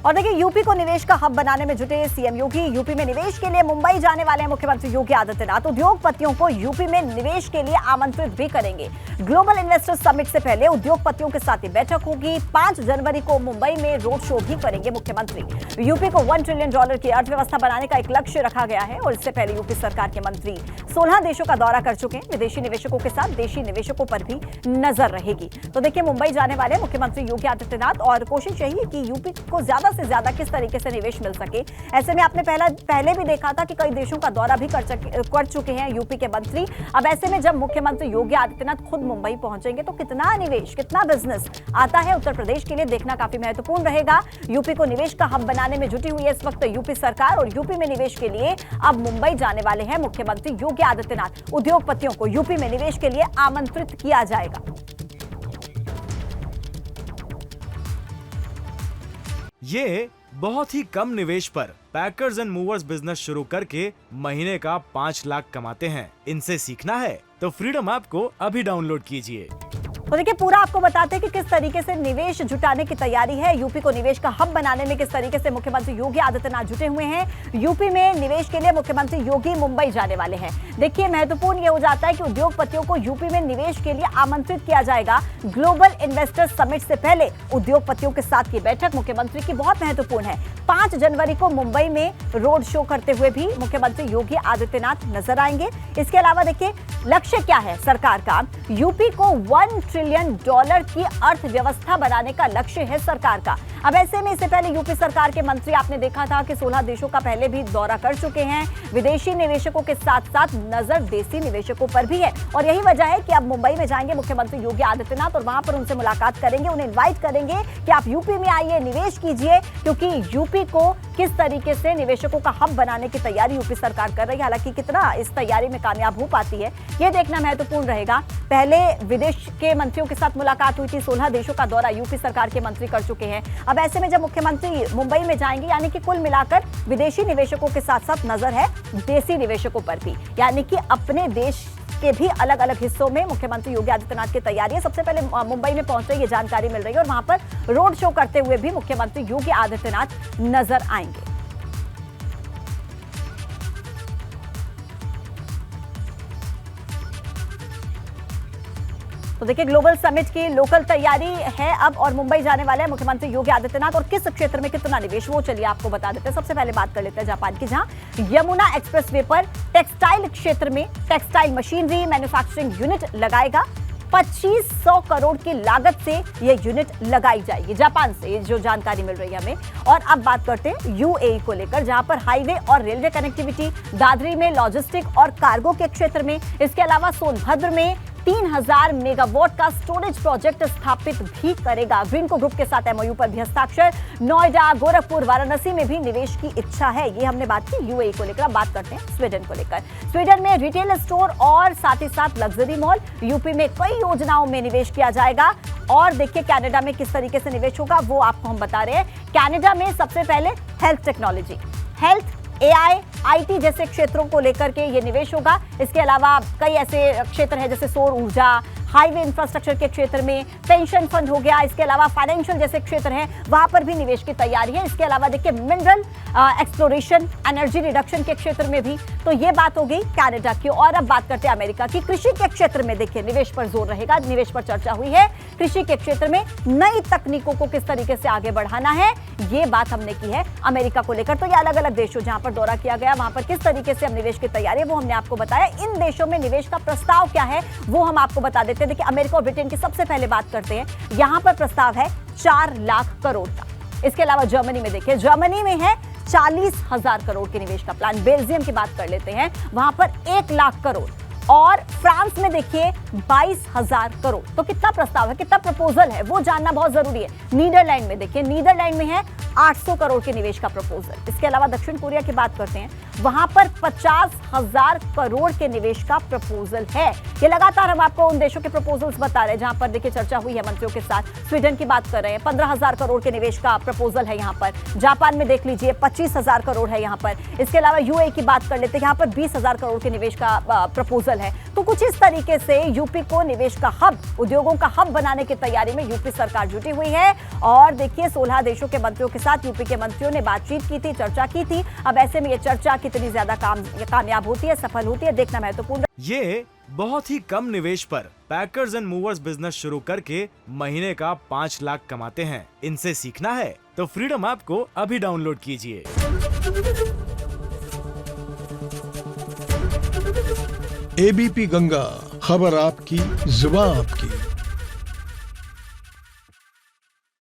और देखिए, यूपी को निवेश का हब बनाने में जुटे सीएम योगी। यूपी में निवेश के लिए मुंबई जाने वाले हैं मुख्यमंत्री योगी आदित्यनाथ। उद्योगपतियों को यूपी में निवेश के लिए आमंत्रित भी करेंगे। ग्लोबल इन्वेस्टर्स समिट से पहले उद्योगपतियों के साथ बैठक होगी। 5 जनवरी को मुंबई में रोड शो भी करेंगे मुख्यमंत्री। यूपी को $1 ट्रिलियन की अर्थव्यवस्था बनाने का एक लक्ष्य रखा गया है और इससे पहले यूपी सरकार के मंत्री 16 देशों का दौरा कर चुके हैं। विदेशी निवेशकों के साथ देशी निवेशकों पर भी नजर रहेगी। तो देखिए, मुंबई जाने वाले मुख्यमंत्री योगी आदित्यनाथ और कोशिश यही है कि यूपी को ज्यादा से ज्यादा किस तरीके से निवेश मिल सके। ऐसे में आपने पहले भी देखा था कि कई देशों का दौरा भी कर चुके हैं यूपी के मंत्री। अब ऐसे में जब मुख्यमंत्री योगी आदित्यनाथ खुद मुंबई पहुंचेंगे तो कितना निवेश, कितना बिजनेस आता है उत्तर प्रदेश के लिए, देखना काफी महत्वपूर्ण रहेगा। यूपी को निवेश का हब बनाने में जुटी हुई है इस वक्त यूपी सरकार और यूपी में निवेश के लिए अब मुंबई जाने वाले हैं मुख्यमंत्री योगी आदित्यनाथ। उद्योगपतियों को यूपी में निवेश के लिए आमंत्रित किया जाएगा। ये बहुत ही कम निवेश पर पैकर्स एंड मूवर्स बिजनेस शुरू करके महीने का 5 लाख कमाते हैं। इनसे सीखना है तो फ्रीडम ऐप को अभी डाउनलोड कीजिए। तो देखिए, पूरा आपको बताते हैं कि किस तरीके से निवेश जुटाने की तैयारी है। यूपी को निवेश का हब बनाने में किस तरीके से मुख्यमंत्री योगी आदित्यनाथ जुटे हुए हैं। यूपी में निवेश के लिए मुख्यमंत्री योगी मुंबई जाने वाले हैं। देखिए, महत्वपूर्ण ये हो जाता है कि उद्योगपतियों को यूपी में निवेश के लिए आमंत्रित किया जाएगा। ग्लोबल इन्वेस्टर्स समिट से पहले उद्योगपतियों के साथ की बैठक मुख्यमंत्री की बहुत महत्वपूर्ण है। 5 जनवरी को मुंबई में रोड शो करते हुए भी मुख्यमंत्री योगी आदित्यनाथ नजर आएंगे। इसके अलावा देखिए, लक्ष्य क्या है सरकार का। यूपी को $1 ट्रिलियन की अर्थव्यवस्था बनाने का लक्ष्य है सरकार का। अब ऐसे में इससे पहले यूपी सरकार के मंत्री आपने देखा था कि 16 देशों का पहले भी दौरा कर चुके हैं। विदेशी निवेशकों के साथ साथ नजर देसी निवेशकों पर भी है और यही वजह है कि अब मुंबई में जाएंगे मुख्यमंत्री योगी आदित्यनाथ और वहां पर उनसे मुलाकात करेंगे, उन्हें इन्वाइट करेंगे कि आप यूपी में आइए, निवेश कीजिए, क्योंकि यूपी को किस तरीके से निवेशकों का हब बनाने की तैयारी यूपी सरकार कर रही है। हालांकि कितना इस तैयारी में कामयाब हो पाती है ये देखना महत्वपूर्ण रहेगा। पहले विदेश के मंत्रियों के साथ मुलाकात हुई थी, 16 देशों का दौरा यूपी सरकार के मंत्री कर चुके हैं। अब ऐसे में जब मुख्यमंत्री मुंबई में जाएंगे, यानी कि कुल मिलाकर विदेशी निवेशकों के साथ साथ नजर है देसी निवेशकों पर भी, यानी कि अपने देश के भी अलग अलग हिस्सों में मुख्यमंत्री योगी आदित्यनाथ की तैयारी है। सबसे पहले मुंबई में पहुंच रही ये जानकारी मिल रही है और वहां पर रोड शो करते हुए भी मुख्यमंत्री योगी आदित्यनाथ नजर आएंगे। तो देखिए, ग्लोबल समिट की लोकल तैयारी है अब और मुंबई जाने वाले हैं मुख्यमंत्री योगी आदित्यनाथ और किस क्षेत्र में कितना निवेश वो चलिए आपको बता देते हैं। सबसे पहले बात कर लेते हैं जापान की, जहां यमुना एक्सप्रेसवे पर टेक्सटाइल क्षेत्र में टेक्सटाइल मशीनरी मैन्युफैक्चरिंग यूनिट लगाएगा। 2500 करोड़ की लागत से यह यूनिट लगाई जाएगी जापान से, ये जो जानकारी मिल रही है हमें। और अब बात करते हैं यूएई को लेकर, जहां पर हाईवे और रेलवे कनेक्टिविटी, दादरी में लॉजिस्टिक और कार्गो के क्षेत्र में, इसके अलावा सोनभद्र में 3000 मेगावाट का स्टोरेज प्रोजेक्ट स्थापित भी करेगा। ग्रीनको ग्रुप के साथ एमओयू पर भी हस्ताक्षर। नोएडा, गोरखपुर, वाराणसी में भी निवेश की इच्छा है। ये हमने बात की यूएई को लेकर। बात करते हैं स्वीडन को लेकर। स्वीडन में रिटेल स्टोर और साथ ही साथ लग्जरी मॉल, यूपी में कई योजनाओं में निवेश किया जाएगा। और देखिए, कनाडा में किस तरीके से निवेश होगा वो आपको हम बता रहे हैं। कनाडा में सबसे पहले health technology, health, AI, IT जैसे क्षेत्रों को लेकर के ये निवेश होगा। इसके अलावा कई ऐसे क्षेत्र हैं जैसे सौर ऊर्जा, हाईवे इंफ्रास्ट्रक्चर के क्षेत्र में, पेंशन फंड हो गया। इसके अलावा फाइनेंशियल जैसे क्षेत्र हैं वहां पर भी निवेश की तैयारी है। इसके अलावा देखिए, मिनरल एक्सप्लोरेशन, एनर्जी रिडक्शन के क्षेत्र में भी। तो ये बात हो गई कनाडा की। और अब बात करते हैं अमेरिका की। कृषि के क्षेत्र में देखिए निवेश पर जोर रहेगा, निवेश पर चर्चा हुई है। कृषि के क्षेत्र में नई तकनीकों को किस तरीके से आगे बढ़ाना है ये बात हमने की है अमेरिका को लेकर। तो ये अलग अलग देशों जहां पर दौरा किया गया वहां पर किस तरीके से अब निवेश की तैयारी है वो हमने आपको बताया। इन देशों में निवेश का प्रस्ताव क्या है वो हम आपको बता देते हैं। देखिए, अमेरिका और ब्रिटेन की सबसे पहले बात करते हैं। यहां पर प्रस्ताव है 4 लाख करोड़ का। इसके अलावा जर्मनी में देखिए, जर्मनी में है 40,000 करोड़ के निवेश का प्लान। बेल्जियम की बात कर लेते हैं, वहां पर 1 लाख करोड़। और फ्रांस में देखिए 22,000 करोड़। तो कितना प्रस्ताव है, कितना प्रपोजल है वो जानना बहुत जरूरी है। नीदरलैंड में देखिए, नीदरलैंड में है 800 करोड़ के निवेश का प्रपोजल। इसके अलावा दक्षिण कोरिया की बात करते हैं, वहां पर 50,000 करोड़ के निवेश का प्रपोजल है। ये लगातार हम आपको उन देशों के प्रपोजल्स बता रहे हैं जहां पर देखिए चर्चा हुई है मंत्रियों के साथ। स्वीडन की बात कर रहे हैं, 15,000 करोड़ के निवेश का प्रपोजल है यहाँ पर। जापान में देख लीजिए 25,000 करोड़ है यहाँ पर। इसके अलावा यूएई की बात कर लेते हैं, यहाँ पर 20,000 करोड़ के निवेश का प्रपोजल ग्लोबल है। तो कुछ इस तरीके से यूपी को निवेश का हब, उद्योगों का हब बनाने की तैयारी में यूपी सरकार जुटी हुई है। और देखिए 16 देशों के मंत्रियों के साथ यूपी के मंत्रियों ने बातचीत की थी, चर्चा की थी। अब ऐसे में ये चर्चा कितनी ज्यादा कामयाब होती है, सफल होती है, देखना महत्वपूर्ण। ये बहुत ही कम निवेश पर पैकर्स एंड मूवर्स बिजनेस शुरू करके महीने का 5 लाख कमाते हैं। इनसे सीखना है तो फ्रीडम ऐप को अभी डाउनलोड कीजिए। एबीपी गंगा, खबर आपकी, जुबान आपकी।